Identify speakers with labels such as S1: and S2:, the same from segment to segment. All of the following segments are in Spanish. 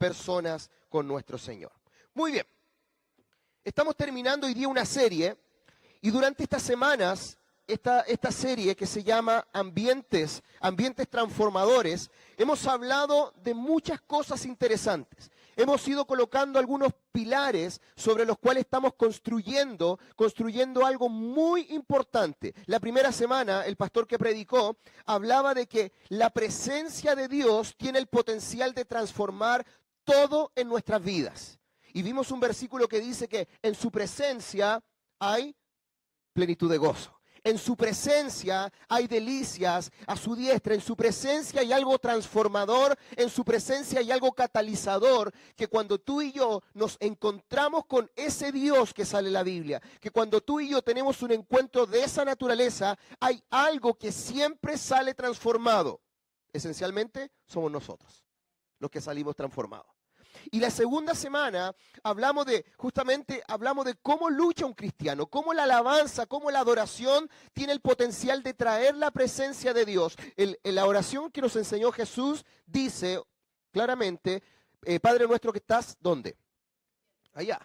S1: personas con nuestro Señor. Muy bien, estamos terminando hoy día una serie y durante estas semanas, esta serie que se llama Ambientes Transformadores, hemos hablado de muchas cosas interesantes. Hemos ido colocando algunos pilares sobre los cuales estamos construyendo algo muy importante. La primera semana, el pastor que predicó hablaba de que la presencia de Dios tiene el potencial de transformar todo en nuestras vidas. Y vimos un versículo que dice que en su presencia hay plenitud de gozo. En su presencia hay delicias a su diestra, en su presencia hay algo transformador, en su presencia hay algo catalizador, que cuando tú y yo nos encontramos con ese Dios que sale en la Biblia, que cuando tú y yo tenemos un encuentro de esa naturaleza, hay algo que siempre sale transformado. Esencialmente somos nosotros los que salimos transformados. Y la segunda semana hablamos de cómo lucha un cristiano, cómo la alabanza, cómo la adoración tiene el potencial de traer la presencia de Dios. En la oración que nos enseñó Jesús dice claramente, Padre nuestro que estás, ¿dónde? Allá.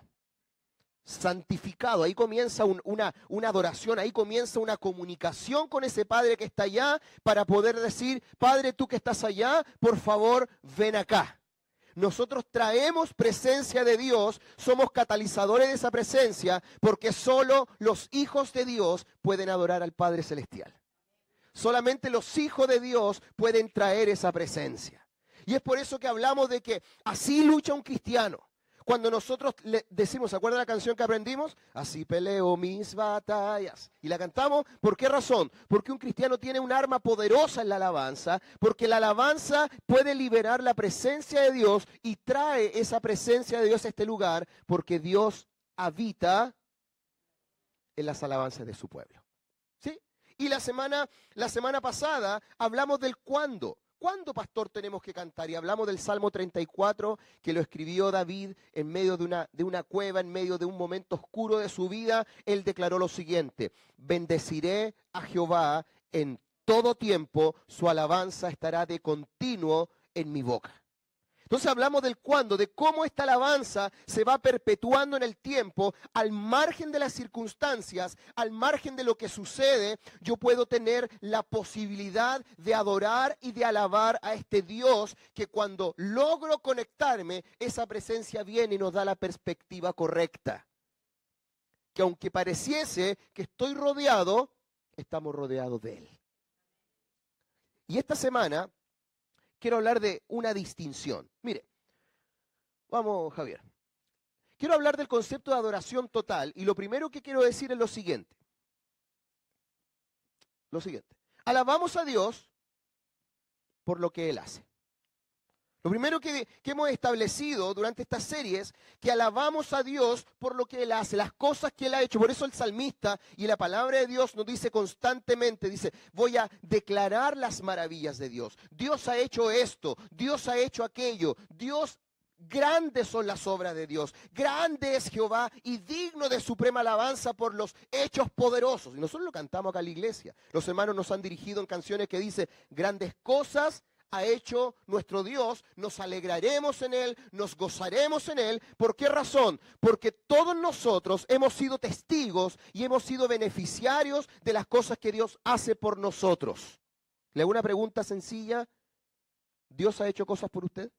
S1: Santificado, ahí comienza una adoración, ahí comienza una comunicación con ese Padre que está allá para poder decir, Padre tú que estás allá, por favor ven acá. Nosotros traemos presencia de Dios, somos catalizadores de esa presencia, porque solo los hijos de Dios pueden adorar al Padre Celestial. Solamente los hijos de Dios pueden traer esa presencia. Y es por eso que hablamos de que así lucha un cristiano. Cuando nosotros le decimos, ¿se acuerdan la canción que aprendimos? Así peleo mis batallas. Y la cantamos, ¿por qué razón? Porque un cristiano tiene un arma poderosa en la alabanza, porque la alabanza puede liberar la presencia de Dios y trae esa presencia de Dios a este lugar, porque Dios habita en las alabanzas de su pueblo. ¿Sí? Y la semana pasada hablamos del cuándo. ¿Cuándo, pastor, tenemos que cantar? Y hablamos del Salmo 34, que lo escribió David en medio de una cueva, en medio de un momento oscuro de su vida. Él declaró lo siguiente: bendeciré a Jehová en todo tiempo, su alabanza estará de continuo en mi boca. Entonces hablamos del cuándo, de cómo esta alabanza se va perpetuando en el tiempo, al margen de las circunstancias, al margen de lo que sucede. Yo puedo tener la posibilidad de adorar y de alabar a este Dios que cuando logro conectarme, esa presencia viene y nos da la perspectiva correcta. Que aunque pareciese que estoy rodeado, estamos rodeados de Él. Y esta semana quiero hablar de una distinción. Mire, vamos, Javier. Quiero hablar del concepto de adoración total y lo primero que quiero decir es lo siguiente. Alabamos a Dios por lo que Él hace. Lo primero que hemos establecido durante estas series, que alabamos a Dios por lo que Él hace, las cosas que Él ha hecho. Por eso el salmista y la palabra de Dios nos dice constantemente, dice, voy a declarar las maravillas de Dios. Dios ha hecho esto, Dios ha hecho aquello, grandes son las obras de Dios, grande es Jehová y digno de suprema alabanza por los hechos poderosos. Y nosotros lo cantamos acá en la iglesia. Los hermanos nos han dirigido en canciones que dice, grandes cosas ha hecho nuestro Dios, nos alegraremos en Él, nos gozaremos en Él. ¿Por qué razón? Porque todos nosotros hemos sido testigos y hemos sido beneficiarios de las cosas que Dios hace por nosotros. Le hago una pregunta sencilla. ¿Dios ha hecho cosas por usted?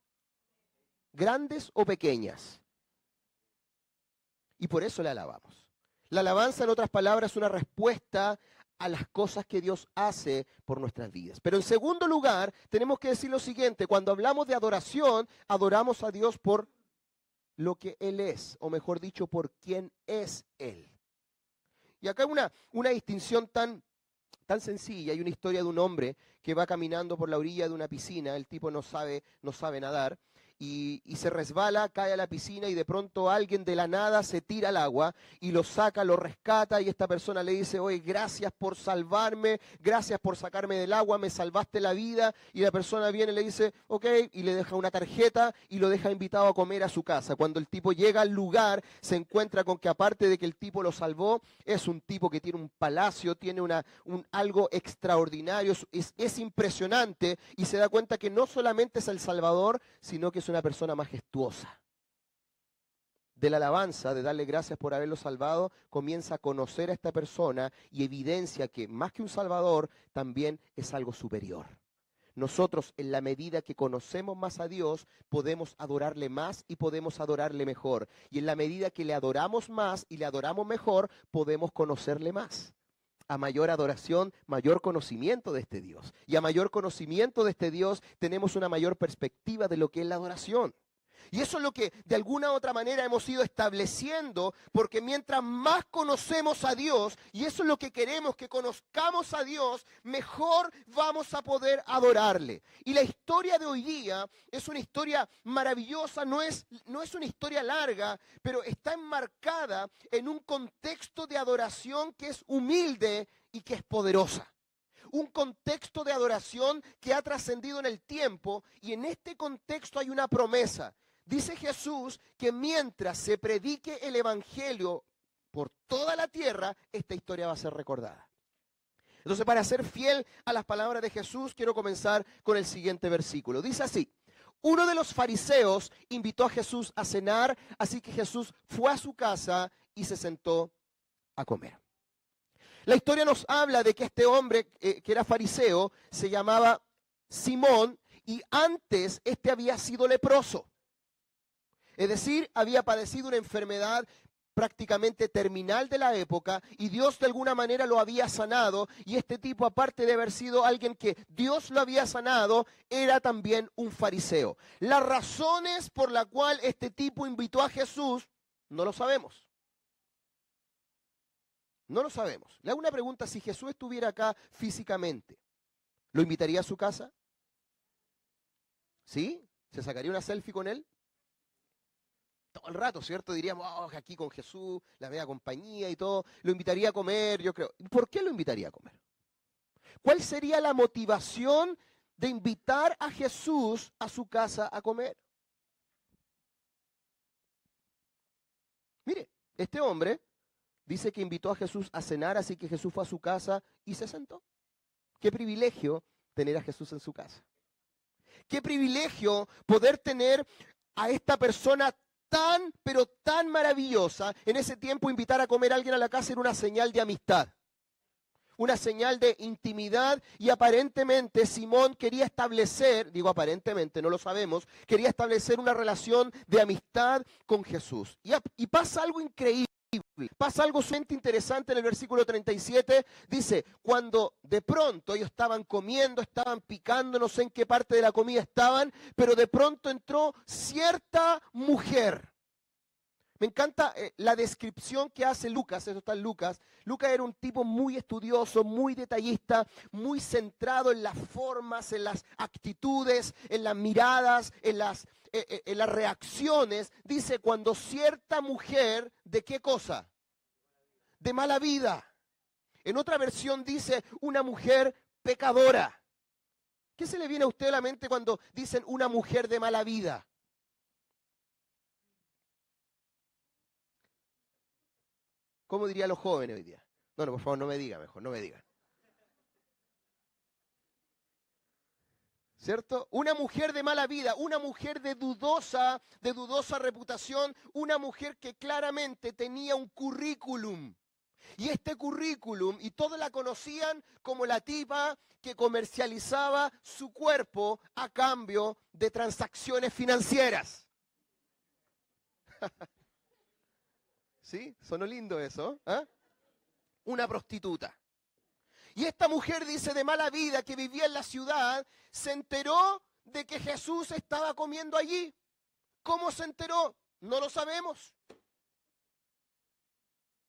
S1: ¿Grandes o pequeñas? Y por eso le alabamos. La alabanza, en otras palabras, es una respuesta a las cosas que Dios hace por nuestras vidas. Pero en segundo lugar, tenemos que decir lo siguiente: cuando hablamos de adoración, adoramos a Dios por lo que Él es, o mejor dicho, por quién es Él. Y acá hay una distinción tan sencilla. Hay una historia de un hombre que va caminando por la orilla de una piscina. El tipo no sabe nadar. Y se resbala, cae a la piscina y de pronto alguien de la nada se tira al agua y lo saca, lo rescata y esta persona le dice, oye, gracias por salvarme, gracias por sacarme del agua, me salvaste la vida. Y la persona viene y le dice, ok, y le deja una tarjeta y lo deja invitado a comer a su casa. Cuando el tipo llega al lugar, se encuentra con que aparte de que el tipo lo salvó, es un tipo que tiene un palacio, tiene algo extraordinario, es impresionante y se da cuenta que no solamente es el Salvador, sino que es es una persona majestuosa. De la alabanza, de darle gracias por haberlo salvado, comienza a conocer a esta persona y evidencia que más que un salvador, también es algo superior. Nosotros, en la medida que conocemos más a Dios, podemos adorarle más y podemos adorarle mejor. Y en la medida que le adoramos más y le adoramos mejor, podemos conocerle más. A mayor adoración, mayor conocimiento de este Dios. Y a mayor conocimiento de este Dios, tenemos una mayor perspectiva de lo que es la adoración. Y eso es lo que de alguna u otra manera hemos ido estableciendo, porque mientras más conocemos a Dios, y eso es lo que queremos, que conozcamos a Dios, mejor vamos a poder adorarle. Y la historia de hoy día es una historia maravillosa, no es una historia larga, pero está enmarcada en un contexto de adoración que es humilde y que es poderosa. Un contexto de adoración que ha trascendido en el tiempo, y en este contexto hay una promesa. Dice Jesús que mientras se predique el evangelio por toda la tierra, esta historia va a ser recordada. Entonces, para ser fiel a las palabras de Jesús, quiero comenzar con el siguiente versículo. Dice así: uno de los fariseos invitó a Jesús a cenar, así que Jesús fue a su casa y se sentó a comer. La historia nos habla de que este hombre que era fariseo se llamaba Simón, y antes este había sido leproso. Es decir, había padecido una enfermedad prácticamente terminal de la época, y Dios de alguna manera lo había sanado, y este tipo, aparte de haber sido alguien que Dios lo había sanado, era también un fariseo. Las razones por las cuales este tipo invitó a Jesús, no lo sabemos. No lo sabemos. Le hago una pregunta: si Jesús estuviera acá físicamente, ¿lo invitaría a su casa? ¿Sí? ¿Se sacaría una selfie con él? Todo el rato, ¿cierto? Diríamos, oh, aquí con Jesús, la media compañía y todo. Lo invitaría a comer, yo creo. ¿Por qué lo invitaría a comer? ¿Cuál sería la motivación de invitar a Jesús a su casa a comer? Mire, este hombre dice que invitó a Jesús a cenar, así que Jesús fue a su casa y se sentó. Qué privilegio tener a Jesús en su casa. Qué privilegio poder tener a esta persona tan, pero tan maravillosa. En ese tiempo, invitar a comer a alguien a la casa era una señal de amistad, una señal de intimidad, y aparentemente Simón quería establecer, digo aparentemente, no lo sabemos, quería establecer una relación de amistad con Jesús. Y pasa algo increíble. Pasa algo sumamente interesante en el versículo 37, dice, cuando de pronto ellos estaban comiendo, estaban picando, no sé en qué parte de la comida estaban, pero de pronto entró cierta mujer. Me encanta la descripción que hace Lucas, eso está en Lucas. Lucas era un tipo muy estudioso, muy detallista, muy centrado en las formas, en las actitudes, en las miradas, en las reacciones. Dice, cuando cierta mujer, ¿de qué cosa? De mala vida. En otra versión dice, una mujer pecadora. ¿Qué se le viene a usted a la mente cuando dicen una mujer de mala vida? ¿Cómo dirían los jóvenes hoy día? No, por favor, no me diga, mejor, no me digan. ¿Cierto? Una mujer de mala vida, una mujer de dudosa reputación, una mujer que claramente tenía un currículum. Y este currículum, y todos la conocían como la tipa que comercializaba su cuerpo a cambio de transacciones financieras. ¿Sí? Sonó lindo eso, ¿eh? Una prostituta. Y esta mujer, dice, de mala vida, que vivía en la ciudad, se enteró de que Jesús estaba comiendo allí. ¿Cómo se enteró? No lo sabemos.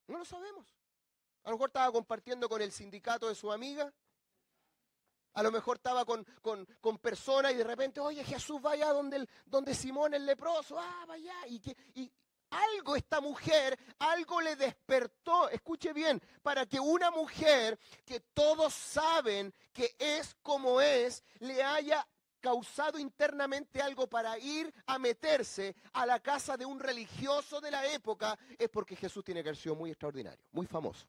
S1: No lo sabemos. A lo mejor estaba compartiendo con el sindicato de su amiga. A lo mejor estaba con personas y de repente, oye, Jesús, vaya donde Simón el leproso. Ah, vaya. Y algo esta mujer, algo le despertó, escuche bien, para que una mujer que todos saben que es como es, le haya causado internamente algo para ir a meterse a la casa de un religioso de la época, es porque Jesús tiene que haber sido muy extraordinario, muy famoso.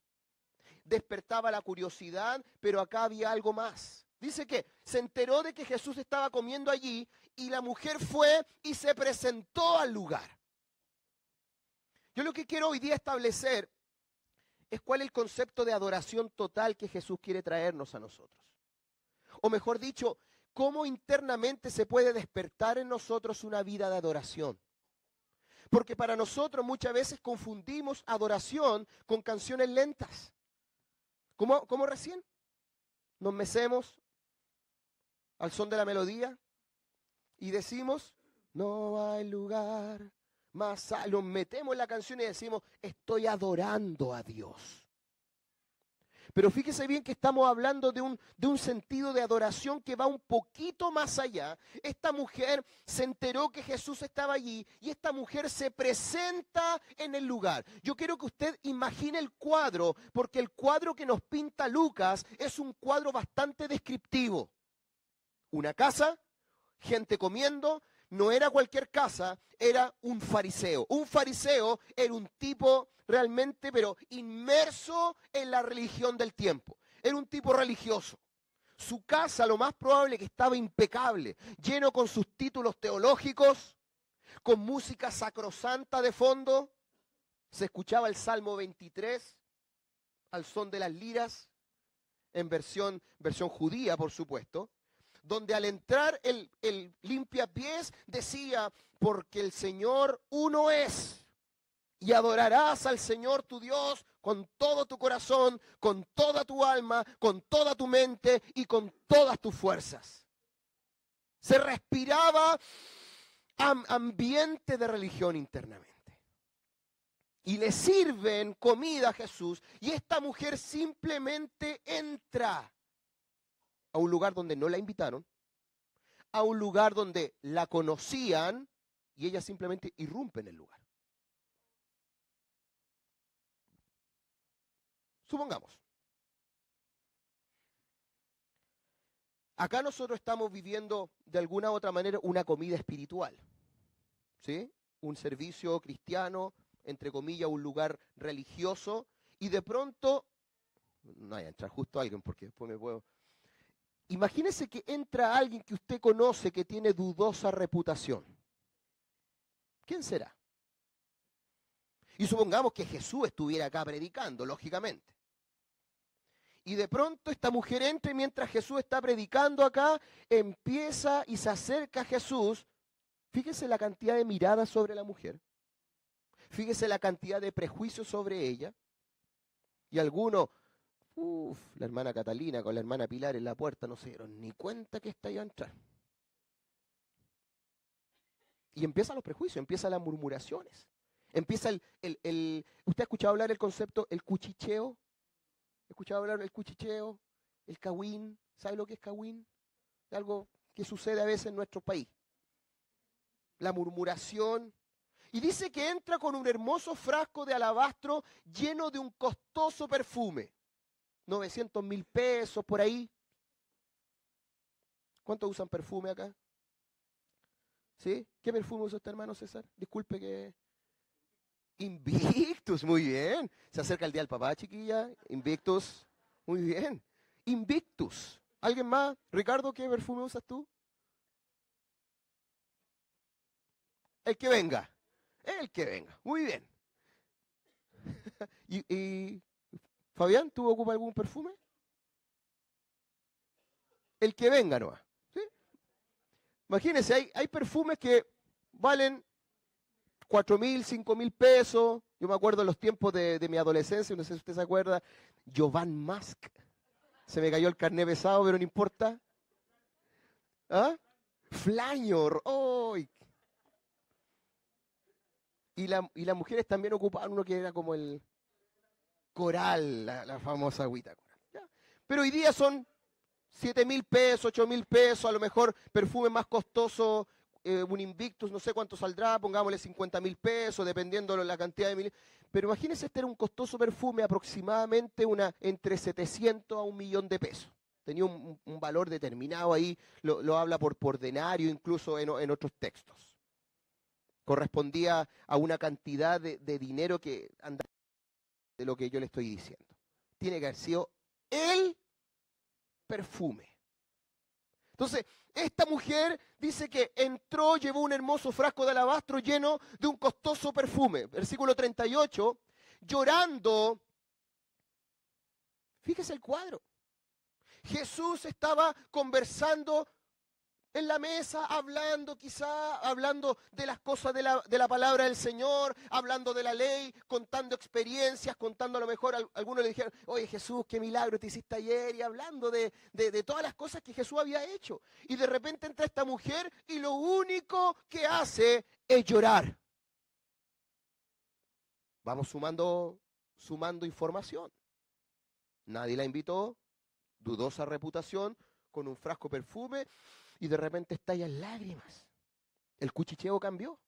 S1: Despertaba la curiosidad, pero acá había algo más. Dice que se enteró de que Jesús estaba comiendo allí y la mujer fue y se presentó al lugar. Yo lo que quiero hoy día establecer es cuál es el concepto de adoración total que Jesús quiere traernos a nosotros. O mejor dicho, cómo internamente se puede despertar en nosotros una vida de adoración. Porque para nosotros muchas veces confundimos adoración con canciones lentas. ¿Cómo recién? Nos mecemos al son de la melodía y decimos, no hay lugar más alto. Nos metemos en la canción y decimos, estoy adorando a Dios. Pero fíjese bien que estamos hablando de un sentido de adoración que va un poquito más allá. Esta mujer se enteró que Jesús estaba allí y esta mujer se presenta en el lugar. Yo quiero que usted imagine el cuadro, porque el cuadro que nos pinta Lucas es un cuadro bastante descriptivo. Una casa, gente comiendo, no era cualquier casa, era un fariseo. Un fariseo era un tipo realmente, pero inmerso en la religión del tiempo. Era un tipo religioso. Su casa, lo más probable que estaba impecable, lleno con sus títulos teológicos, con música sacrosanta de fondo. Se escuchaba el Salmo 23 al son de las liras, en versión judía, por supuesto, donde al entrar el limpiapiés decía, porque el Señor uno es, y adorarás al Señor tu Dios con todo tu corazón, con toda tu alma, con toda tu mente y con todas tus fuerzas. Se respiraba ambiente de religión internamente. Y le sirven comida a Jesús y esta mujer simplemente entra a un lugar donde no la invitaron, a un lugar donde la conocían y ella simplemente irrumpe en el lugar. Supongamos, acá nosotros estamos viviendo de alguna u otra manera una comida espiritual, ¿sí? Un servicio cristiano, entre comillas, un lugar religioso, y de pronto, no vaya a entrar justo alguien porque después me puedo... Imagínese que entra alguien que usted conoce que tiene dudosa reputación. ¿Quién será? Y supongamos que Jesús estuviera acá predicando, lógicamente. Y de pronto esta mujer entra y mientras Jesús está predicando acá, empieza y se acerca a Jesús. Fíjese la cantidad de miradas sobre la mujer. Fíjese la cantidad de prejuicios sobre ella. Y algunos, la hermana Catalina con la hermana Pilar en la puerta no se dieron ni cuenta que está iba a entrar. Y empiezan los prejuicios, empiezan las murmuraciones. Empieza ¿usted ha escuchado hablar del concepto el cuchicheo? ¿Ha escuchado hablar del cuchicheo? El cagüín. ¿Sabe lo que es cagüín? Es algo que sucede a veces en nuestro país. La murmuración. Y dice que entra con un hermoso frasco de alabastro lleno de un costoso perfume. 900.000 pesos por ahí. ¿Cuántos usan perfume acá? ¿Sí? ¿Qué perfume usa usted, hermano César? Disculpe que... Invictus, muy bien. Se acerca el día del papá, chiquilla. Invictus, muy bien. Invictus. ¿Alguien más? Ricardo, ¿qué perfume usas tú? El que venga. El que venga. Muy bien. ¿Y Fabián, tú ocupas algún perfume? El que venga nomás. ¿Sí? Imagínense, hay perfumes que valen 4.000, 5.000 pesos. Yo me acuerdo en los tiempos de mi adolescencia, no sé si usted se acuerda, Jovan Musk. Se me cayó el carné pesado, pero no importa. ¿Ah? Flañor. ¡Oh! Y las mujeres también ocupaban uno que era como el coral, la famosa agüita coral. ¿Ya? Pero hoy día son 7.000 pesos, 8.000 pesos, a lo mejor perfume más costoso, un Invictus, no sé cuánto saldrá, pongámosle 50.000 pesos, dependiendo de la cantidad de mil. Pero imagínense, este era un costoso perfume, aproximadamente entre 700 a 1.000.000 de pesos. Tenía un valor determinado ahí, lo habla por denario, incluso en otros textos. Correspondía a una cantidad de dinero que anda de lo que yo le estoy diciendo. Tiene que haber sido el perfume. Entonces, esta mujer dice que entró, llevó un hermoso frasco de alabastro lleno de un costoso perfume. Versículo 38, llorando. Fíjese el cuadro. Jesús estaba conversando en la mesa, hablando de las cosas de la palabra del Señor, hablando de la ley, contando experiencias, contando a lo mejor, algunos le dijeron, oye Jesús, qué milagro te hiciste ayer, y hablando de todas las cosas que Jesús había hecho. Y de repente entra esta mujer y lo único que hace es llorar. Vamos sumando información. Nadie la invitó, dudosa reputación, con un frasco de perfume, y de repente estalla en lágrimas. El cuchicheo cambió.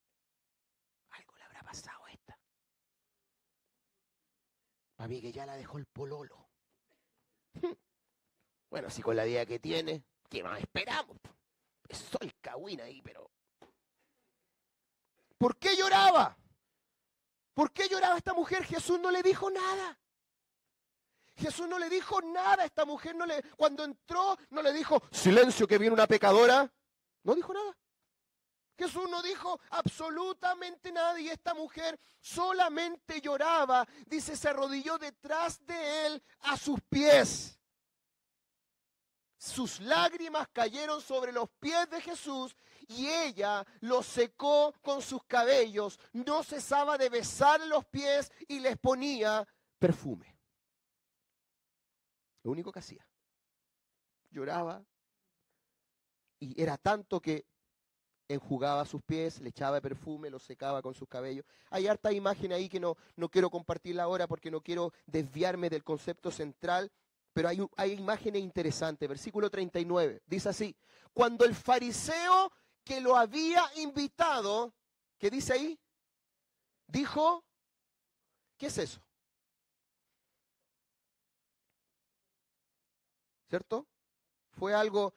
S1: Algo le habrá pasado a esta. Para mí que ya la dejó el pololo. Bueno, si con la vida que tiene, ¿qué más esperamos? Es sol cagüín ahí, pero... ¿Por qué lloraba? ¿Por qué lloraba esta mujer? Jesús no le dijo nada. Jesús no le dijo nada a esta mujer, cuando entró no le dijo, silencio que viene una pecadora. No dijo nada. Jesús no dijo absolutamente nada y esta mujer solamente lloraba. Dice, se arrodilló detrás de él a sus pies. Sus lágrimas cayeron sobre los pies de Jesús y ella los secó con sus cabellos. No cesaba de besar los pies y les ponía perfume. Lo único que hacía. Lloraba y era tanto que enjugaba sus pies, le echaba perfume, los secaba con sus cabellos. Hay harta imagen ahí que no quiero compartirla ahora porque no quiero desviarme del concepto central, pero hay imágenes interesantes. Versículo 39, dice así, cuando el fariseo que lo había invitado, ¿qué dice ahí? Dijo, ¿qué es eso? ¿Cierto? Fue algo,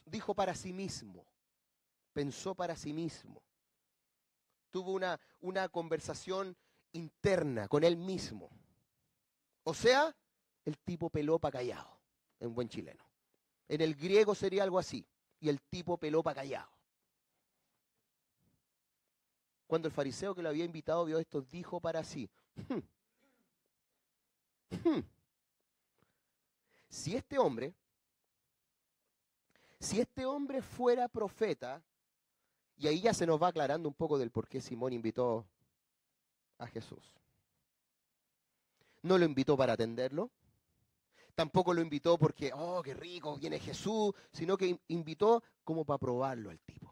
S1: dijo para sí mismo, pensó para sí mismo. Tuvo una conversación interna con él mismo. O sea, el tipo peló pa' callado, en buen chileno. En el griego sería algo así, y el tipo peló pa' callado. Cuando el fariseo que lo había invitado vio esto, dijo para sí, Si este hombre fuera profeta, y ahí ya se nos va aclarando un poco del por qué Simón invitó a Jesús. No lo invitó para atenderlo, tampoco lo invitó porque, oh, qué rico, viene Jesús, sino que invitó como para probarlo al tipo.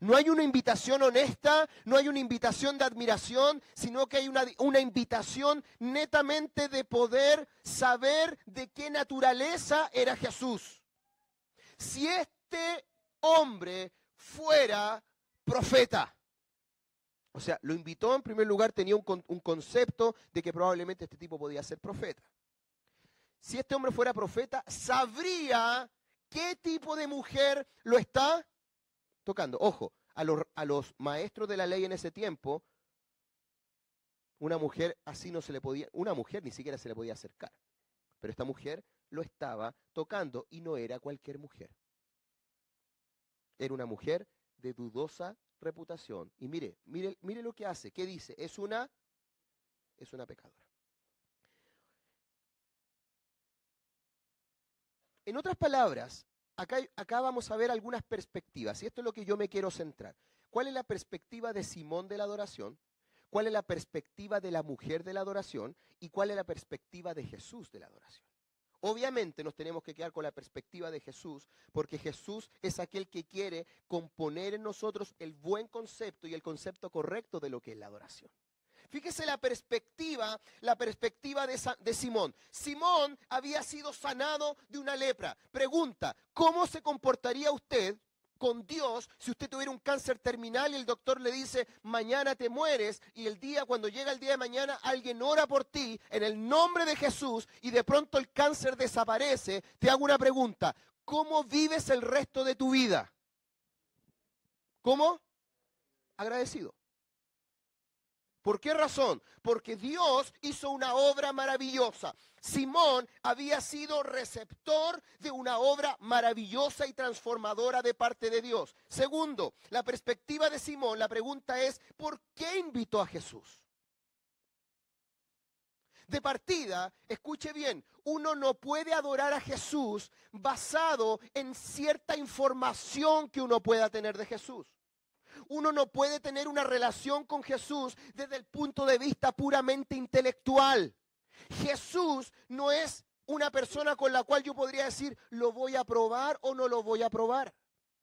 S1: No hay una invitación honesta, no hay una invitación de admiración, sino que hay una invitación netamente de poder saber de qué naturaleza era Jesús. Si este hombre fuera profeta, o sea, lo invitó en primer lugar, tenía un concepto de que probablemente este tipo podía ser profeta. Si este hombre fuera profeta, sabría qué tipo de mujer lo está tocando. Ojo, a los maestros de la ley en ese tiempo, una mujer así no se le podía, una mujer ni siquiera se le podía acercar. Pero esta mujer lo estaba tocando y no era cualquier mujer. Era una mujer de dudosa reputación. Y mire lo que hace. ¿Qué dice? Es una pecadora. En otras palabras, acá vamos a ver algunas perspectivas, y esto es lo que yo me quiero centrar. ¿Cuál es la perspectiva de Simón de la adoración? ¿Cuál es la perspectiva de la mujer de la adoración? ¿Y cuál es la perspectiva de Jesús de la adoración? Obviamente nos tenemos que quedar con la perspectiva de Jesús, porque Jesús es aquel que quiere componer en nosotros el buen concepto y el concepto correcto de lo que es la adoración. Fíjese la perspectiva de Simón. Simón había sido sanado de una lepra. Pregunta, ¿cómo se comportaría usted con Dios si usted tuviera un cáncer terminal y el doctor le dice, mañana te mueres, y cuando llega el día de mañana, alguien ora por ti en el nombre de Jesús y de pronto el cáncer desaparece? Te hago una pregunta, ¿cómo vives el resto de tu vida? ¿Cómo? Agradecido. ¿Por qué razón? Porque Dios hizo una obra maravillosa. Simón había sido receptor de una obra maravillosa y transformadora de parte de Dios. Segundo, la perspectiva de Simón, la pregunta es, ¿por qué invitó a Jesús? De partida, escuche bien, uno no puede adorar a Jesús basado en cierta información que uno pueda tener de Jesús. Uno no puede tener una relación con Jesús desde el punto de vista puramente intelectual. Jesús no es una persona con la cual yo podría decir, lo voy a probar o no lo voy a probar.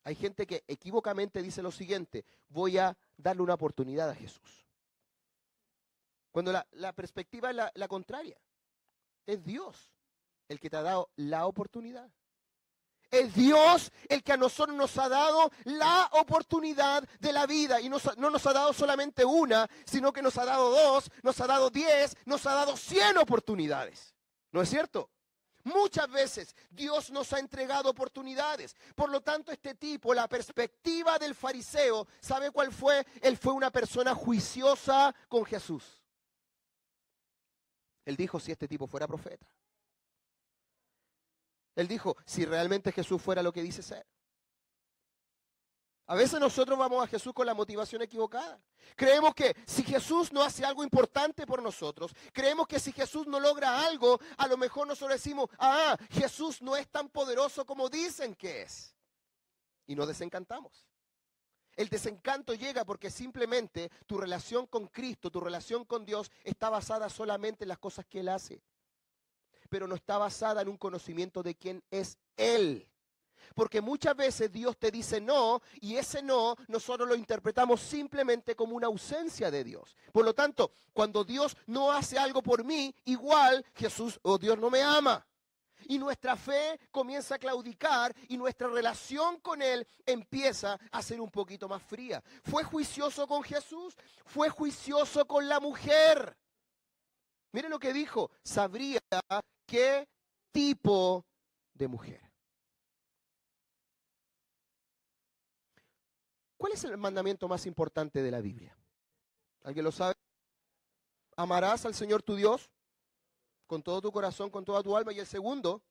S1: Hay gente que equívocamente dice lo siguiente, voy a darle una oportunidad a Jesús. Cuando la perspectiva es la contraria. Es Dios el que te ha dado la oportunidad. Es Dios el que a nosotros nos ha dado la oportunidad de la vida. Y no nos ha dado solamente una, sino que nos ha dado 2, nos ha dado 10, nos ha dado 100 oportunidades. ¿No es cierto? Muchas veces Dios nos ha entregado oportunidades. Por lo tanto, este tipo, la perspectiva del fariseo, ¿sabe cuál fue? Él fue una persona juiciosa con Jesús. Él dijo, si este tipo fuera profeta. Él dijo, si realmente Jesús fuera lo que dice ser. A veces nosotros vamos a Jesús con la motivación equivocada. Creemos que si Jesús no hace algo importante por nosotros, creemos que si Jesús no logra algo, a lo mejor nosotros decimos, Jesús no es tan poderoso como dicen que es. Y nos desencantamos. El desencanto llega porque simplemente tu relación con Cristo, tu relación con Dios está basada solamente en las cosas que Él hace. Pero no está basada en un conocimiento de quién es Él. Porque muchas veces Dios te dice no, y ese no nosotros lo interpretamos simplemente como una ausencia de Dios. Por lo tanto, cuando Dios no hace algo por mí, igual Jesús o Dios no me ama. Y nuestra fe comienza a claudicar y nuestra relación con Él empieza a ser un poquito más fría. ¿Fue juicioso con Jesús? Fue juicioso con la mujer. Mire lo que dijo, sabría qué tipo de mujer. ¿Cuál es el mandamiento más importante de la Biblia? ¿Alguien lo sabe? Amarás al Señor tu Dios con todo tu corazón, con toda tu alma. Y el segundo,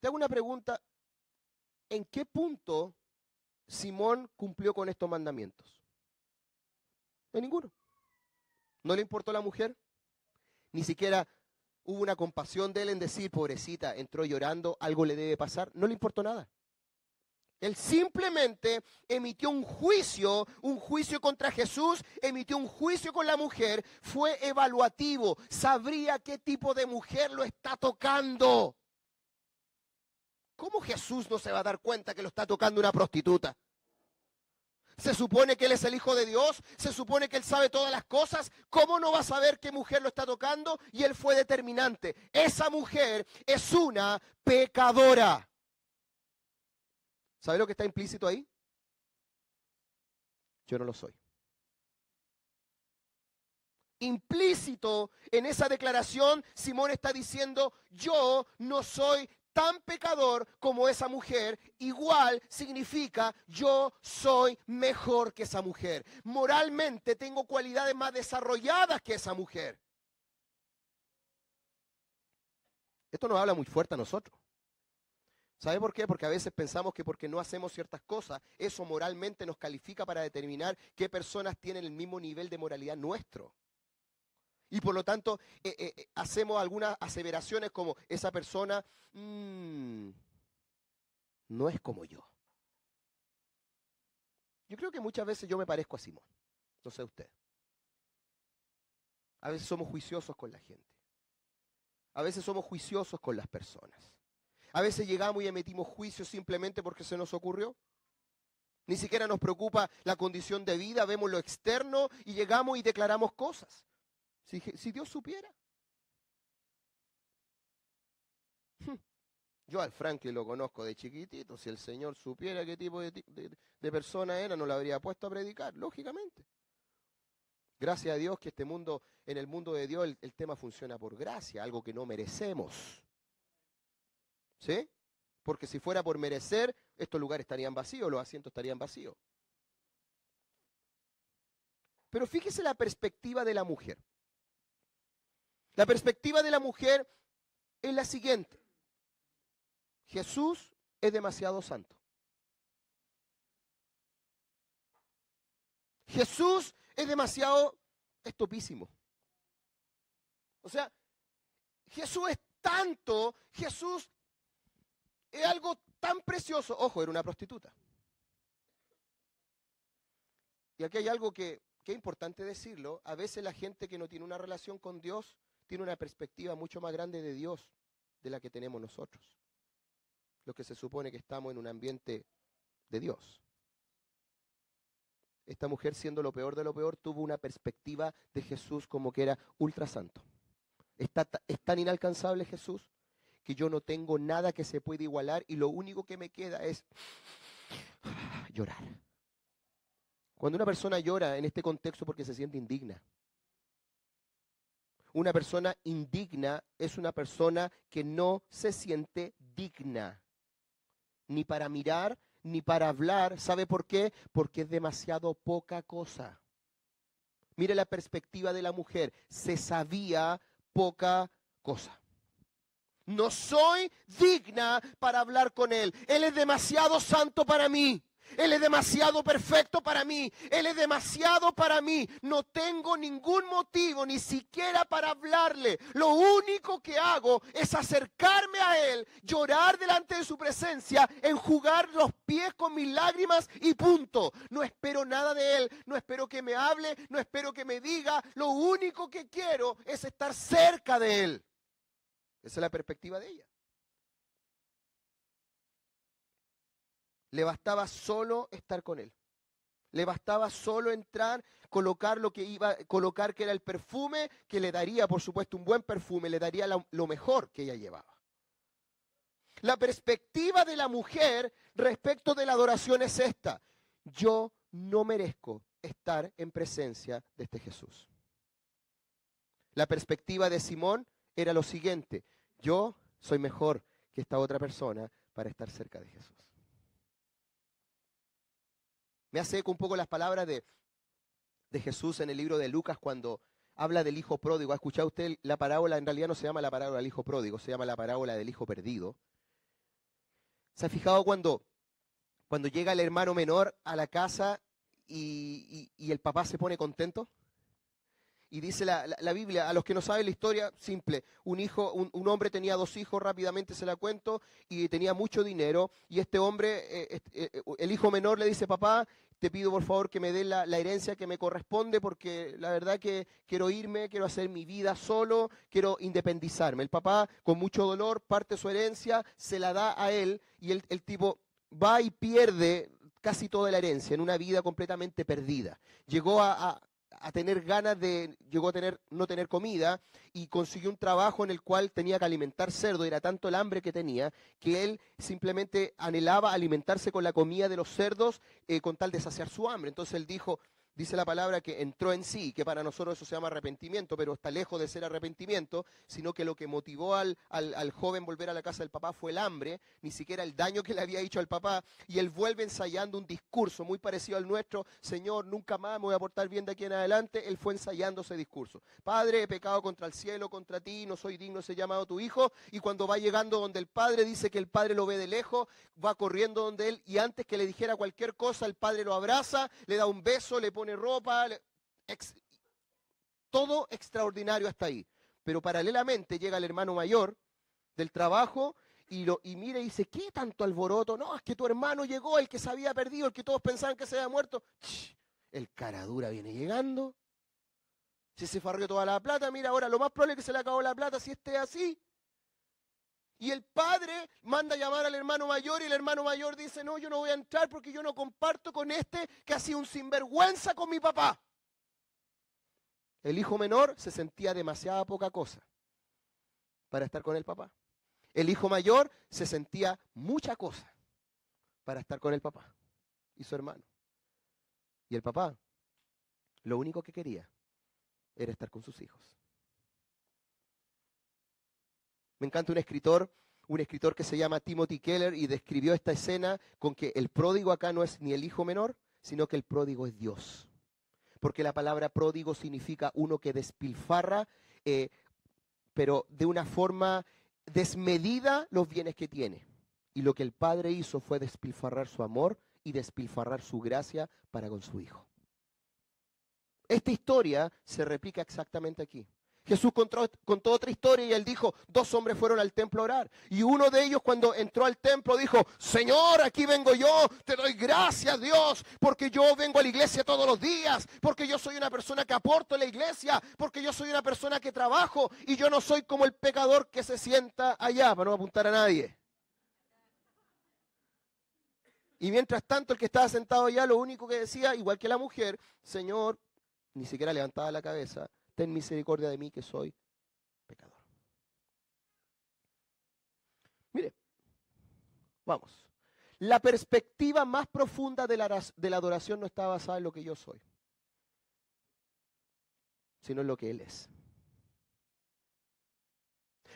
S1: te hago una pregunta, ¿en qué punto Simón cumplió con estos mandamientos? En ninguno. ¿No le importó la mujer? Ni siquiera hubo una compasión de él en decir, pobrecita, entró llorando, algo le debe pasar. No le importó nada. Él simplemente emitió un juicio contra Jesús, emitió un juicio con la mujer, fue evaluativo, sabría qué tipo de mujer lo está tocando. ¿Cómo Jesús no se va a dar cuenta que lo está tocando una prostituta? Se supone que Él es el Hijo de Dios, se supone que Él sabe todas las cosas. ¿Cómo no va a saber qué mujer lo está tocando? Y Él fue determinante. Esa mujer es una pecadora. ¿Sabe lo que está implícito ahí? Yo no lo soy. Implícito en esa declaración, Simón está diciendo, yo no soy tan pecador como esa mujer. Igual significa, yo soy mejor que esa mujer. Moralmente tengo cualidades más desarrolladas que esa mujer. Esto nos habla muy fuerte a nosotros. ¿Sabe por qué? Porque a veces pensamos que porque no hacemos ciertas cosas, eso moralmente nos califica para determinar qué personas tienen el mismo nivel de moralidad nuestro. Y por lo tanto, hacemos algunas aseveraciones como, esa persona no es como yo. Yo creo que muchas veces yo me parezco a Simón, no sé usted. A veces somos juiciosos con la gente. A veces somos juiciosos con las personas. A veces llegamos y emitimos juicios simplemente porque se nos ocurrió. Ni siquiera nos preocupa la condición de vida, vemos lo externo y llegamos y declaramos cosas. Si Dios supiera. Yo al Franklin lo conozco de chiquitito. Si el Señor supiera qué tipo de persona era, no lo habría puesto a predicar, lógicamente. Gracias a Dios que en el mundo de Dios, el tema funciona por gracia, algo que no merecemos. ¿Sí? Porque si fuera por merecer, estos lugares estarían vacíos, los asientos estarían vacíos. Pero fíjese la perspectiva de la mujer. La perspectiva de la mujer es la siguiente. Jesús es demasiado santo. Jesús es demasiado estopísimo. O sea, Jesús es tanto, Jesús es algo tan precioso. Ojo, era una prostituta. Y aquí hay algo que es importante decirlo. A veces la gente que no tiene una relación con Dios tiene una perspectiva mucho más grande de Dios de la que tenemos nosotros. Los que se supone que estamos en un ambiente de Dios. Esta mujer, siendo lo peor de lo peor, tuvo una perspectiva de Jesús como que era ultra santo. Es tan inalcanzable Jesús que yo no tengo nada que se pueda igualar y lo único que me queda es llorar. Cuando una persona llora en este contexto porque se siente indigna. Una persona indigna es una persona que no se siente digna, ni para mirar, ni para hablar. ¿Sabe por qué? Porque es demasiado poca cosa. Mire la perspectiva de la mujer. Se sabía poca cosa. No soy digna para hablar con él. Él es demasiado santo para mí. Él es demasiado perfecto para mí. Él es demasiado para mí. No tengo ningún motivo, ni siquiera para hablarle. Lo único que hago es acercarme a él, llorar delante de su presencia, enjugar los pies con mis lágrimas y punto. No espero nada de él, no espero que me hable, no espero que me diga. Lo único que quiero es estar cerca de él. Esa es la perspectiva de ella. Le bastaba solo estar con él. Le bastaba solo entrar, colocar lo que iba a colocar, que era el perfume, que le daría, por supuesto, un buen perfume, le daría lo mejor que ella llevaba. La perspectiva de la mujer respecto de la adoración es esta. Yo no merezco estar en presencia de este Jesús. La perspectiva de Simón era lo siguiente. Yo soy mejor que esta otra persona para estar cerca de Jesús. Me hace eco un poco las palabras de Jesús en el libro de Lucas cuando habla del hijo pródigo. ¿Ha escuchado usted la parábola? En realidad no se llama la parábola del hijo pródigo, se llama la parábola del hijo perdido. ¿Se ha fijado cuando llega el hermano menor a la casa y el papá se pone contento? Y dice la Biblia, a los que no saben la historia, simple, un hombre tenía 2 hijos, rápidamente se la cuento, y tenía mucho dinero, y este hombre, el hijo menor le dice, papá, te pido por favor que me dé la herencia que me corresponde, porque la verdad que quiero irme, quiero hacer mi vida solo, quiero independizarme. El papá, con mucho dolor, parte su herencia, se la da a él, y el tipo va y pierde casi toda la herencia, en una vida completamente perdida. Llegó a no tener comida y consiguió un trabajo en el cual tenía que alimentar cerdo. Era tanto el hambre que tenía que él simplemente anhelaba alimentarse con la comida de los cerdos con tal de saciar su hambre. Entonces él dice la palabra que entró en sí, que para nosotros eso se llama arrepentimiento, pero está lejos de ser arrepentimiento, sino que lo que motivó al joven volver a la casa del papá fue el hambre, ni siquiera el daño que le había hecho al papá, y él vuelve ensayando un discurso muy parecido al nuestro. Señor, nunca más me voy a portar bien de aquí en adelante. Él fue ensayando ese discurso. Padre, he pecado contra el cielo, contra ti, no soy digno de ser llamado tu hijo, y cuando va llegando donde el padre, dice que el padre lo ve de lejos, va corriendo donde él, y antes que le dijera cualquier cosa, el padre lo abraza, le da un beso, le pone ropa, todo extraordinario hasta ahí. Pero paralelamente llega el hermano mayor del trabajo y mira y dice, ¿qué tanto alboroto? No, es que tu hermano llegó, el que se había perdido, el que todos pensaban que se había muerto. El caradura viene llegando. Si se farrió toda la plata, mira, ahora lo más probable es que se le acabó la plata si esté así. Y el padre manda a llamar al hermano mayor y el hermano mayor dice, no, yo no voy a entrar porque yo no comparto con este que ha sido un sinvergüenza con mi papá. El hijo menor se sentía demasiada poca cosa para estar con el papá. El hijo mayor se sentía mucha cosa para estar con el papá y su hermano. Y el papá, lo único que quería era estar con sus hijos. Me encanta un escritor que se llama Timothy Keller y describió esta escena con que el pródigo acá no es ni el hijo menor, sino que el pródigo es Dios. porque la palabra pródigo significa uno que despilfarra, pero de una forma desmedida los bienes que tiene. Y lo que el padre hizo fue despilfarrar su amor y despilfarrar su gracia para con su hijo. Esta historia se replica exactamente aquí. Jesús contó otra historia y él dijo, 2 hombres fueron al templo a orar. Y uno de ellos cuando entró al templo dijo, Señor, aquí vengo yo, te doy gracias Dios, porque yo vengo a la iglesia todos los días, porque yo soy una persona que aporto a la iglesia, porque yo soy una persona que trabajo y yo no soy como el pecador que se sienta allá, para no apuntar a nadie. Y mientras tanto el que estaba sentado allá lo único que decía, igual que la mujer, Señor, ni siquiera levantaba la cabeza, ten misericordia de mí que soy pecador. Mire, vamos. La perspectiva más profunda de la adoración no está basada en lo que yo soy, sino en lo que Él es.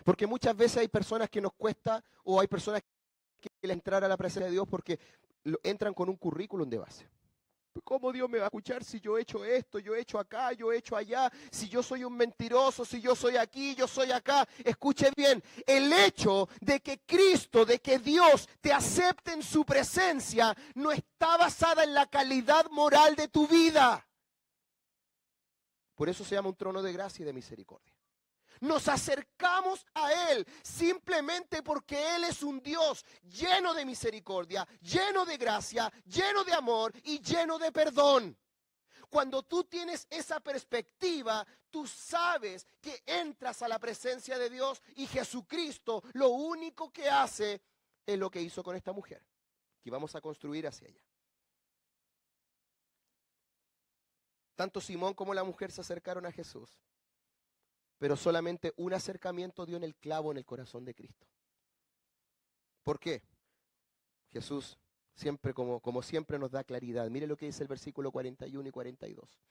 S1: Porque muchas veces hay personas que nos cuesta, o hay personas que quieren entrar a la presencia de Dios porque entran con un currículum de base. ¿Cómo Dios me va a escuchar si yo he hecho esto, yo he hecho acá, yo he hecho allá? Si yo soy un mentiroso, si yo soy aquí, yo soy acá. Escuche bien, el hecho de que Cristo, de que Dios te acepte en su presencia, no está basada en la calidad moral de tu vida. Por eso se llama un trono de gracia y de misericordia. Nos acercamos a Él simplemente porque Él es un Dios lleno de misericordia, lleno de gracia, lleno de amor y lleno de perdón. Cuando tú tienes esa perspectiva, tú sabes que entras a la presencia de Dios y Jesucristo lo único que hace es lo que hizo con esta mujer, que vamos a construir hacia ella. Tanto Simón como la mujer se acercaron a Jesús. Pero solamente un acercamiento dio en el clavo en el corazón de Cristo. ¿Por qué? Jesús siempre, como siempre, nos da claridad. Mire lo que dice el versículo 41 y 42.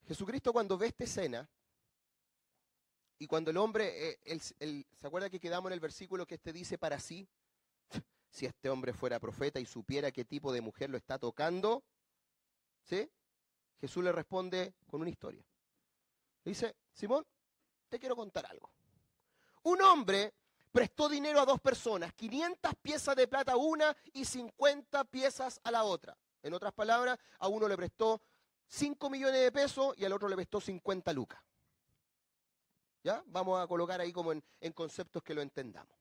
S1: Jesucristo cuando ve esta escena, y cuando el hombre, ¿se acuerda que quedamos en el versículo que dice para sí? Si este hombre fuera profeta y supiera qué tipo de mujer lo está tocando, ¿sí? Jesús le responde con una historia. Le dice, Simón, te quiero contar algo. Un hombre prestó dinero a 2 personas, 500 piezas de plata a una y 50 piezas a la otra. En otras palabras, a uno le prestó 5 millones de pesos y al otro le prestó 50 lucas. ¿Ya? Vamos a colocar ahí como en conceptos que lo entendamos.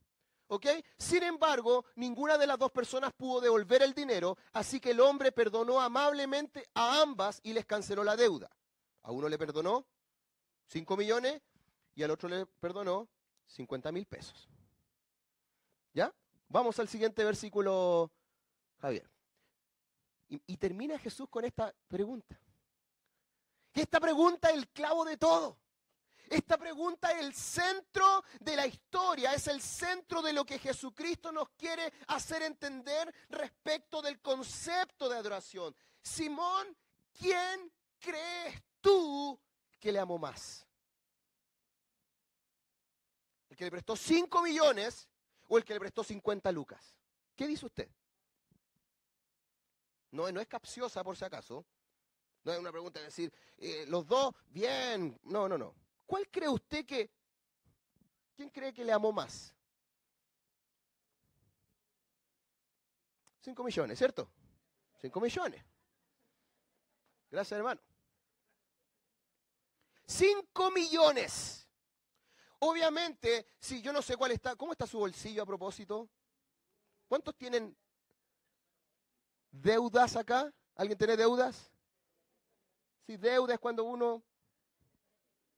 S1: ¿Ok? Sin embargo, ninguna de las 2 personas pudo devolver el dinero, así que el hombre perdonó amablemente a ambas y les canceló la deuda. A uno le perdonó 5 millones y al otro le perdonó 50,000 pesos. ¿Ya? Vamos al siguiente versículo, Javier. Y termina Jesús con esta pregunta. Esta pregunta es el clavo de todo. Esta pregunta es el centro de la historia, es el centro de lo que Jesucristo nos quiere hacer entender respecto del concepto de adoración. Simón, ¿quién crees tú que le amó más? ¿El que le prestó 5 millones o el que le prestó 50 lucas? ¿Qué dice usted? No es capciosa por si acaso. No es una pregunta de decir, los dos, bien. No. ¿Cuál cree usted quién cree que le amó más? 5 millones, ¿cierto? 5 millones. Gracias, hermano. 5 millones. Obviamente, si yo no sé ¿cómo está su bolsillo a propósito? ¿Cuántos tienen deudas acá? ¿Alguien tiene deudas? Sí, deuda es cuando uno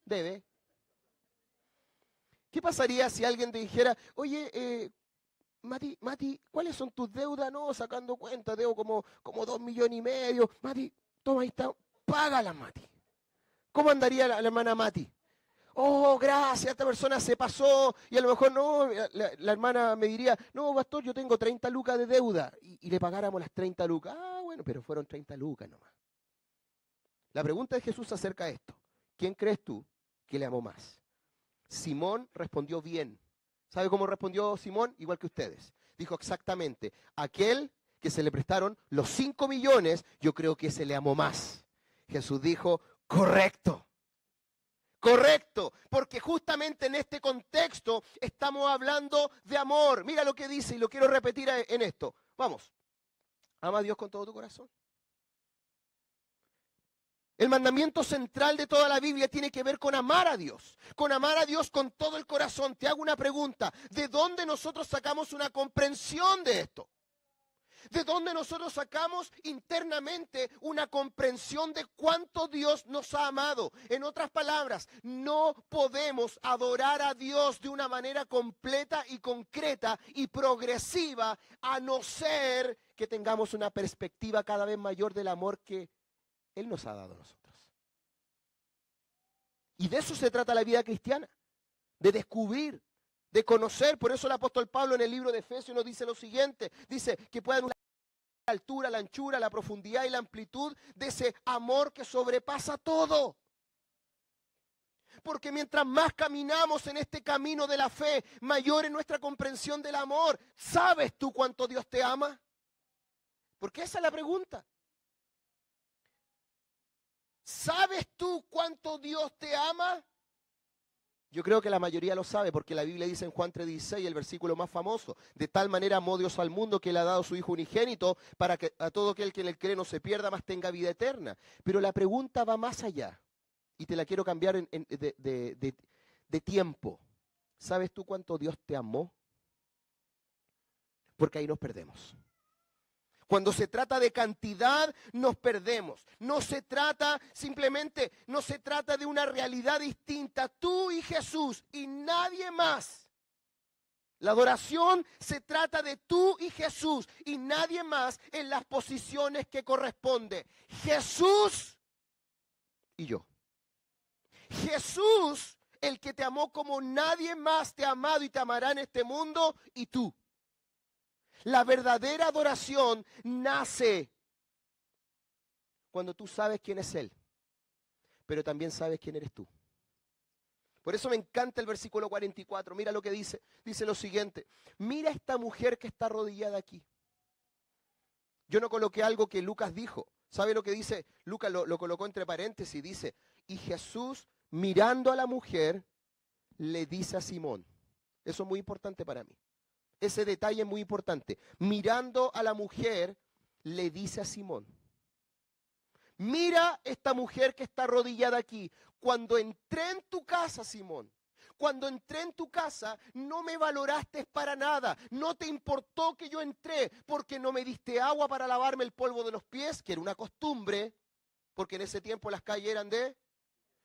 S1: debe. ¿Qué pasaría si alguien te dijera, oye, Mati, ¿cuáles son tus deudas? No, sacando cuenta, debo como 2,5 millones. Mati, toma, ahí está, págala, Mati. ¿Cómo andaría la hermana Mati? Oh, gracias, esta persona se pasó. Y a lo mejor no, la hermana me diría, no, pastor, yo tengo 30 lucas de deuda. Y le pagáramos las 30 lucas. Ah, bueno, pero fueron 30 lucas nomás. La pregunta de Jesús acerca de esto. ¿Quién crees tú que le amó más? Simón respondió bien. ¿Sabe cómo respondió Simón? Igual que ustedes. Dijo exactamente, aquel que se le prestaron los 5 millones, yo creo que se le amó más. Jesús dijo, correcto. Correcto, porque justamente en este contexto estamos hablando de amor. Mira lo que dice y lo quiero repetir en esto. Vamos, ama a Dios con todo tu corazón. El mandamiento central de toda la Biblia tiene que ver con amar a Dios con todo el corazón. Te hago una pregunta, ¿de dónde nosotros sacamos una comprensión de esto? ¿De dónde nosotros sacamos internamente una comprensión de cuánto Dios nos ha amado? En otras palabras, no podemos adorar a Dios de una manera completa y concreta y progresiva a no ser que tengamos una perspectiva cada vez mayor del amor que Él nos ha dado a nosotros. Y de eso se trata la vida cristiana, de descubrir, de conocer. Por eso el apóstol Pablo en el libro de Efesios nos dice lo siguiente, dice que puedan la altura, la anchura, la profundidad y la amplitud de ese amor que sobrepasa todo. Porque mientras más caminamos en este camino de la fe, mayor es nuestra comprensión del amor. ¿Sabes tú cuánto Dios te ama? Porque esa es la pregunta. ¿Sabes tú cuánto Dios te ama? Yo creo que la mayoría lo sabe porque la Biblia dice en Juan 3:16, el versículo más famoso, de tal manera amó Dios al mundo que le ha dado a su Hijo unigénito para que a todo aquel que en él cree no se pierda, mas tenga vida eterna. Pero la pregunta va más allá y te la quiero cambiar de tiempo. ¿Sabes tú cuánto Dios te amó? Porque ahí nos perdemos. Cuando se trata de cantidad, nos perdemos. No se trata simplemente, no se trata de una realidad distinta. Tú y Jesús y nadie más. La adoración se trata de tú y Jesús y nadie más en las posiciones que corresponde. Jesús y yo. Jesús, el que te amó como nadie más te ha amado y te amará en este mundo, y tú. La verdadera adoración nace cuando tú sabes quién es Él, pero también sabes quién eres tú. Por eso me encanta el versículo 44. Mira lo que dice. Dice lo siguiente. Mira esta mujer que está arrodillada aquí. Yo no coloqué algo que Lucas dijo. ¿Sabe lo que dice? Lucas lo colocó entre paréntesis. Dice, y Jesús mirando a la mujer le dice a Simón. Eso es muy importante para mí. Ese detalle es muy importante. Mirando a la mujer, le dice a Simón, mira esta mujer que está arrodillada aquí. Cuando entré en tu casa, Simón, cuando entré en tu casa, no me valoraste para nada. No te importó que yo entré porque no me diste agua para lavarme el polvo de los pies, que era una costumbre, porque en ese tiempo las calles eran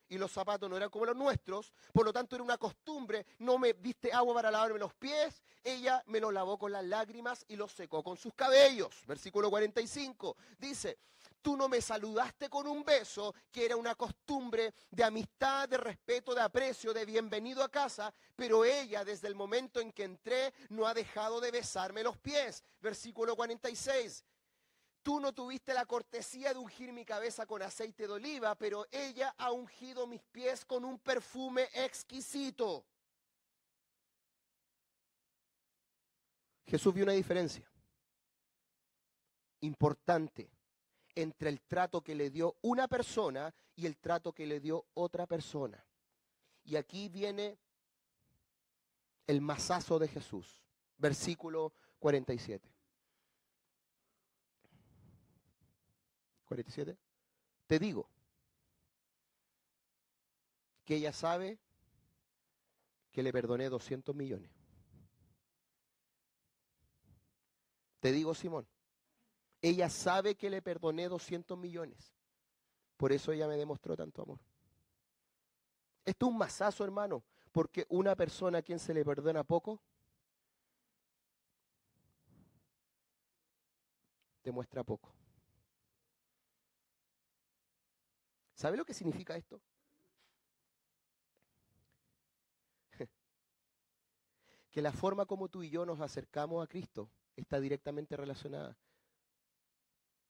S1: y los zapatos no eran como los nuestros, por lo tanto era una costumbre, no me diste agua para lavarme los pies, ella me los lavó con las lágrimas y los secó con sus cabellos. Versículo 45, dice, tú no me saludaste con un beso, que era una costumbre de amistad, de respeto, de aprecio, de bienvenido a casa, pero ella desde el momento en que entré no ha dejado de besarme los pies. Versículo 46, tú no tuviste la cortesía de ungir mi cabeza con aceite de oliva, pero ella ha ungido mis pies con un perfume exquisito. Jesús vio una diferencia importante entre el trato que le dio una persona y el trato que le dio otra persona. Y aquí viene el mazazo de Jesús. Versículo 47. 47. Te digo que ella sabe que le perdoné 200 millones. Te digo, Simón, ella sabe que le perdoné 200 millones. Por eso ella me demostró tanto amor. Esto es un mazazo, hermano, porque una persona a quien se le perdona poco, demuestra poco. ¿Sabe lo que significa esto? Que la forma como tú y yo nos acercamos a Cristo está directamente relacionada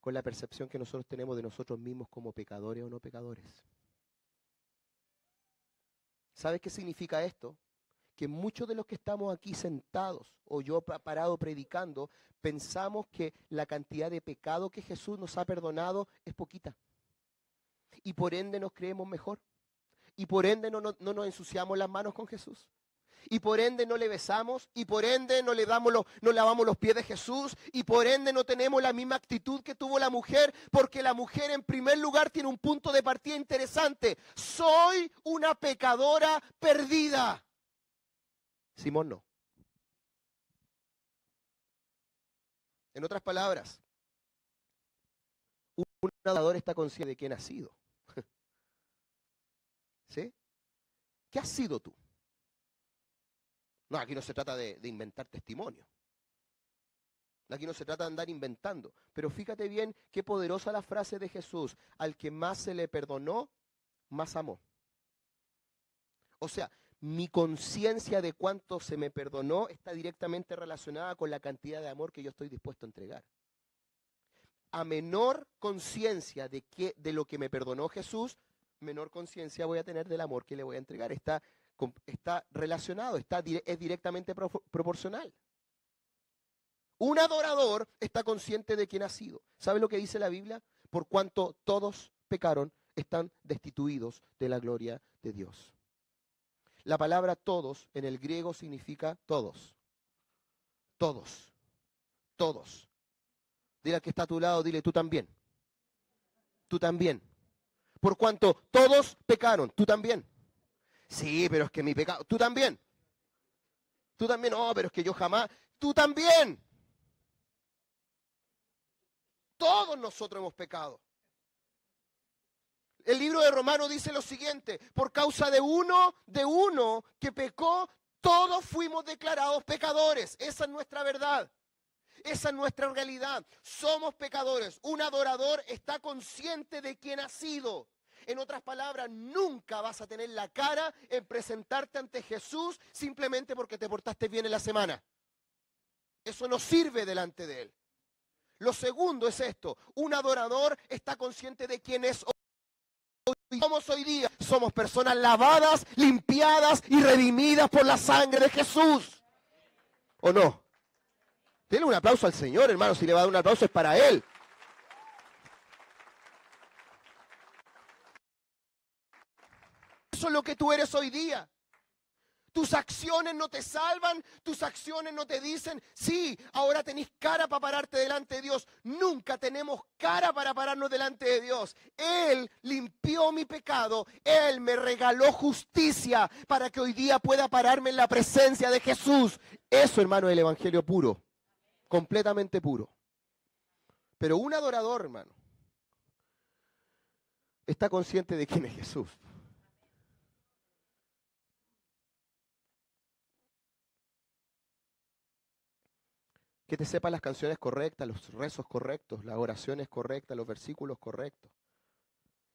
S1: con la percepción que nosotros tenemos de nosotros mismos como pecadores o no pecadores. ¿Sabes qué significa esto? que muchos de los que estamos aquí sentados o yo parado predicando, pensamos que la cantidad de pecado que Jesús nos ha perdonado es poquita. Y por ende nos creemos mejor. Y por ende no nos ensuciamos las manos con Jesús. Y por ende no le besamos, y por ende no lavamos los pies de Jesús, y por ende no tenemos la misma actitud que tuvo la mujer, porque la mujer en primer lugar tiene un punto de partida interesante. Soy una pecadora perdida. Simón no. En otras palabras, un adorador está consciente de quién ha sido. ¿Sí? ¿Qué has sido tú? No, aquí no se trata de inventar testimonio. Aquí no se trata de andar inventando. Pero fíjate bien qué poderosa la frase de Jesús. Al que más se le perdonó, más amó. O sea, mi conciencia de cuánto se me perdonó está directamente relacionada con la cantidad de amor que yo estoy dispuesto a entregar. A menor conciencia de lo que me perdonó Jesús, menor conciencia voy a tener del amor que le voy a entregar. Está relacionado, es directamente proporcional. Un adorador está consciente de quién ha sido. ¿Sabe lo que dice la Biblia? Por cuanto todos pecaron, están destituidos de la gloria de Dios. La palabra todos en el griego significa todos. Todos. Todos. Dile al que está a tu lado, dile tú también. Tú también. Por cuanto todos pecaron, tú también. Sí, pero es que mi pecado, tú también. Tú también, no, pero es que yo jamás, tú también. Todos nosotros hemos pecado. El libro de Romanos dice lo siguiente: por causa de uno que pecó, todos fuimos declarados pecadores. Esa es nuestra verdad. Esa es nuestra realidad. Somos pecadores. Un adorador está consciente de quién ha sido. En otras palabras, nunca vas a tener la cara en presentarte ante Jesús simplemente porque te portaste bien en la semana. Eso no sirve delante de Él. Lo segundo es esto: un adorador está consciente de quién es hoy. Somos hoy día. Somos personas lavadas, limpiadas y redimidas por la sangre de Jesús. ¿O no? Denle un aplauso al Señor, hermano. Si le va a dar un aplauso es para Él. Eso es lo que tú eres hoy día. Tus acciones no te salvan, tus acciones no te dicen, sí, ahora tenés cara para pararte delante de Dios. Nunca tenemos cara para pararnos delante de Dios. Él limpió mi pecado, Él me regaló justicia para que hoy día pueda pararme en la presencia de Jesús. Eso, hermano, es el evangelio puro, completamente puro. Pero un adorador, hermano, está consciente de quién es Jesús. Que te sepas las canciones correctas, los rezos correctos, las oraciones correctas, los versículos correctos.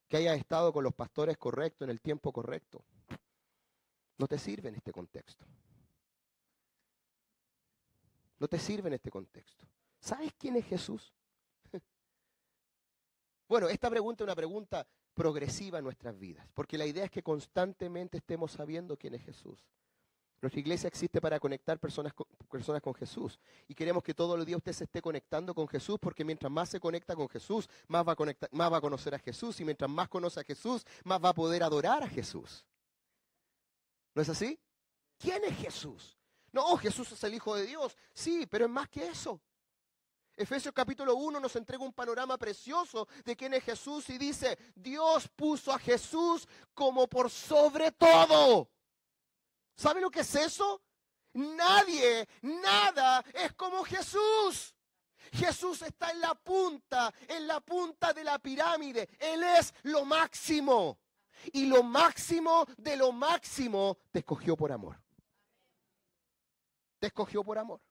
S1: Que hayas estado con los pastores correctos en el tiempo correcto. No te sirve en este contexto. No te sirve en este contexto. ¿Sabes quién es Jesús? Bueno, esta pregunta es una pregunta progresiva en nuestras vidas, porque la idea es que constantemente estemos sabiendo quién es Jesús. Nuestra iglesia existe para conectar personas con Jesús. Y queremos que todos los días usted se esté conectando con Jesús, porque mientras más se conecta con Jesús, más va a conocer a Jesús. Y mientras más conoce a Jesús, más va a poder adorar a Jesús. ¿No es así? ¿Quién es Jesús? No, Jesús es el Hijo de Dios. Sí, pero es más que eso. Efesios capítulo 1 nos entrega un panorama precioso de quién es Jesús y dice: Dios puso a Jesús como por sobre todo. ¿Sabe lo que es eso? Nadie, nada es como Jesús. Jesús está en la punta de la pirámide. Él es lo máximo. Y lo máximo de lo máximo te escogió por amor. Te escogió por amor.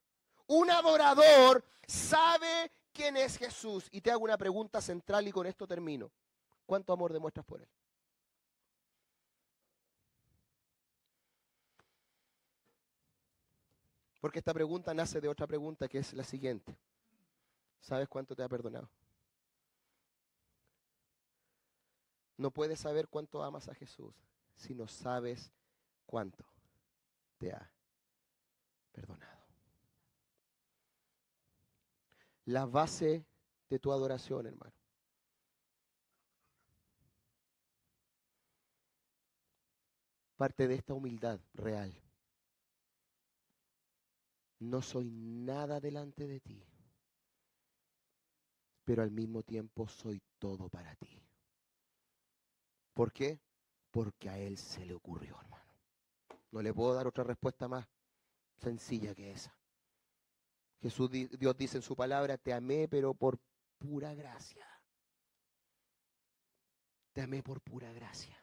S1: Un adorador sabe quién es Jesús. Y te hago una pregunta central y con esto termino. ¿Cuánto amor demuestras por Él? Porque esta pregunta nace de otra pregunta que es la siguiente. ¿Sabes cuánto te ha perdonado? No puedes saber cuánto amas a Jesús si no sabes cuánto te ha perdonado. La base de tu adoración, hermano, parte de esta humildad real. No soy nada delante de ti, pero al mismo tiempo soy todo para ti. ¿Por qué? Porque a Él se le ocurrió, hermano. No le puedo dar otra respuesta más sencilla que esa. Dios dice en su palabra, te amé, pero por pura gracia. Te amé por pura gracia.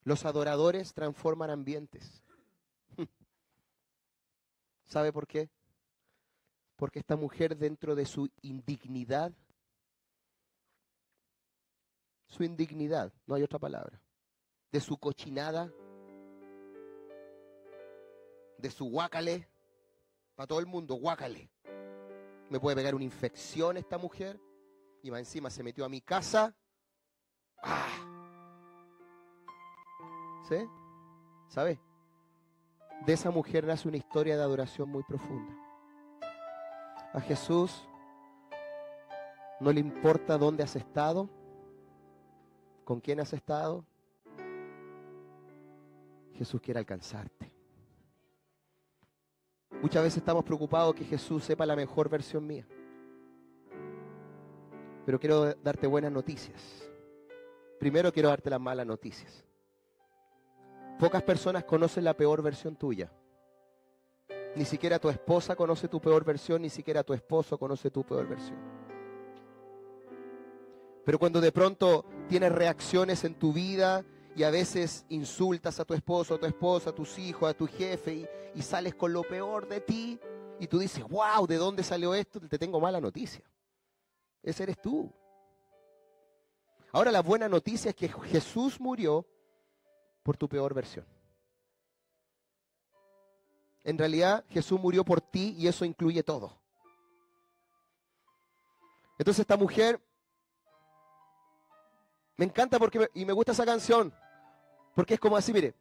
S1: Los adoradores transforman ambientes. ¿Sabe por qué? Porque esta mujer, dentro de su indignidad, no hay otra palabra, de su cochinada, de su guácale, para todo el mundo, guácale. Me puede pegar una infección esta mujer, y más encima se metió a mi casa. ¡Ah! ¿Sí? ¿Sabe? De esa mujer nace una historia de adoración muy profunda. A Jesús no le importa dónde has estado, con quién has estado. Jesús quiere alcanzarte. Muchas veces estamos preocupados que Jesús sepa la mejor versión mía. Pero quiero darte buenas noticias. Primero quiero darte las malas noticias. Pocas personas conocen la peor versión tuya. Ni siquiera tu esposa conoce tu peor versión, ni siquiera tu esposo conoce tu peor versión. Pero cuando de pronto tienes reacciones en tu vida y a veces insultas a tu esposo, a tu esposa, a tus hijos, a tu jefe y sales con lo peor de ti y tú dices, wow, ¿de dónde salió esto? Te tengo mala noticia. Ese eres tú. Ahora la buena noticia es que Jesús murió por tu peor versión. En realidad Jesús murió por ti y eso incluye todo. Entonces esta mujer, me encanta y me gusta esa canción, porque es como así, mire.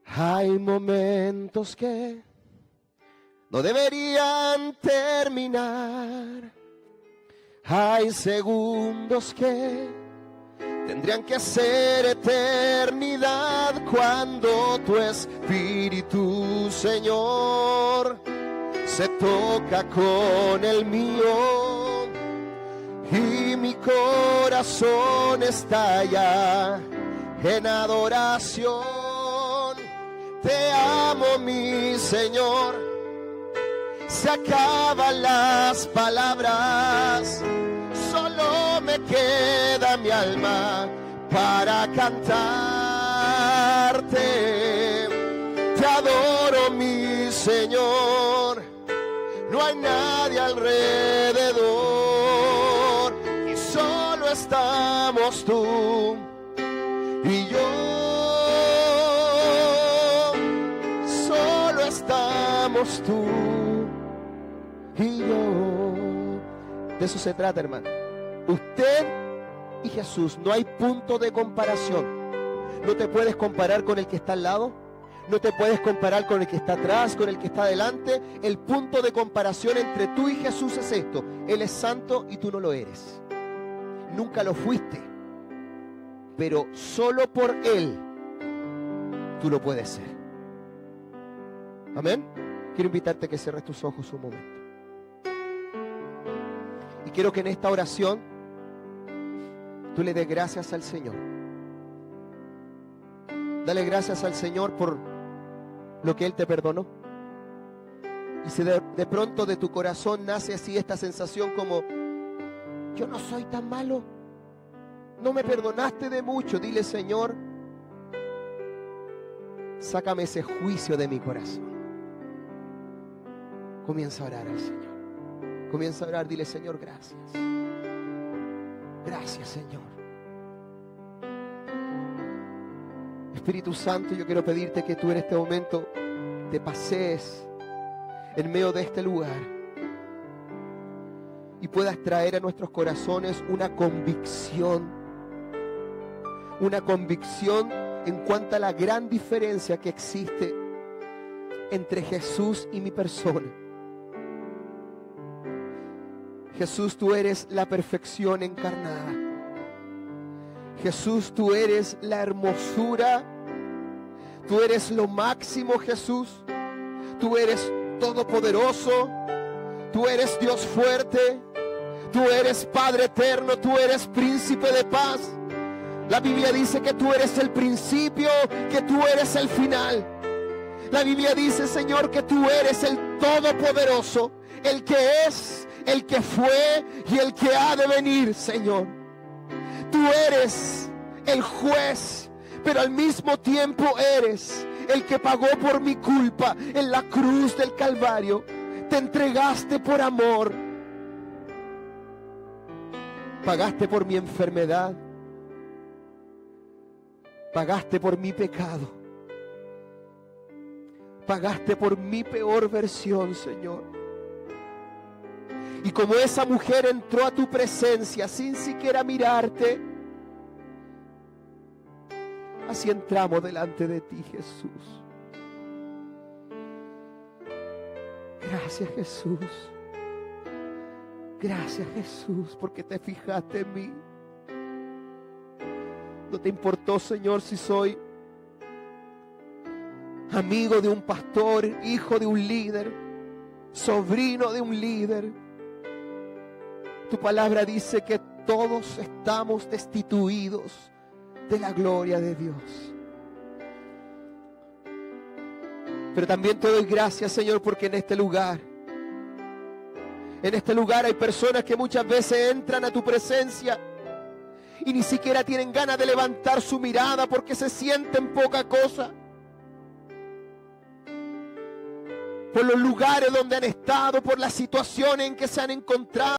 S1: Hay momentos que no deberían terminar. Hay segundos que tendrían que ser eternidad cuando tu espíritu, Señor, se toca con el mío y mi corazón estalla en adoración. Te amo, mi Señor. Se acaban las palabras. Solo me queda mi alma para cantarte. Te adoro, mi Señor. No hay nadie alrededor y solo estamos tú y yo. Solo estamos tú y yo. De eso se trata, hermano. Usted y Jesús, no hay punto de comparación. No te puedes comparar con el que está al lado, no te puedes comparar con el que está atrás, con el que está adelante. El punto de comparación entre tú y Jesús es esto: Él es santo y tú no lo eres. Nunca lo fuiste, pero solo por Él tú lo puedes ser. Amén. Quiero invitarte a que cierres tus ojos un momento. Y quiero que en esta oración tú le des gracias al Señor. Dale gracias al Señor por lo que Él te perdonó. Y si de pronto de tu corazón nace así esta sensación como, yo no soy tan malo, no me perdonaste de mucho, dile, Señor, sácame ese juicio de mi corazón. Comienza a orar al Señor. Comienza a orar, dile, Señor, gracias. Gracias, Señor. Espíritu Santo, yo quiero pedirte que tú en este momento te pasees en medio de este lugar y puedas traer a nuestros corazones una convicción una convicción en cuanto a la gran diferencia que existe entre Jesús y mi persona. Jesús, tú eres la perfección encarnada. Jesús, tú eres la hermosura. Tú eres lo máximo, Jesús. Tú eres todopoderoso. Tú eres Dios fuerte. Tú eres Padre eterno. Tú eres príncipe de paz. La Biblia dice que tú eres el principio, que tú eres el final. La Biblia dice, Señor, que tú eres el todopoderoso, el que es, el que fue y el que ha de venir, Señor. Tú eres el juez, pero al mismo tiempo eres el que pagó por mi culpa en la cruz del Calvario. Te entregaste por amor. Pagaste por mi enfermedad. Pagaste por mi pecado. Pagaste por mi peor versión, Señor. Y como esa mujer entró a tu presencia sin siquiera mirarte, así entramos delante de ti, Jesús. Gracias, Jesús. Gracias, Jesús, porque te fijaste en mí. No te importó, Señor, si soy amigo de un pastor, hijo de un líder, sobrino de un líder. Tu palabra dice que todos estamos destituidos de la gloria de Dios. Pero también te doy gracias, Señor, porque en este lugar hay personas que muchas veces entran a tu presencia y ni siquiera tienen ganas de levantar su mirada porque se sienten poca cosa. Por los lugares donde han estado, por las situaciones en que se han encontrado.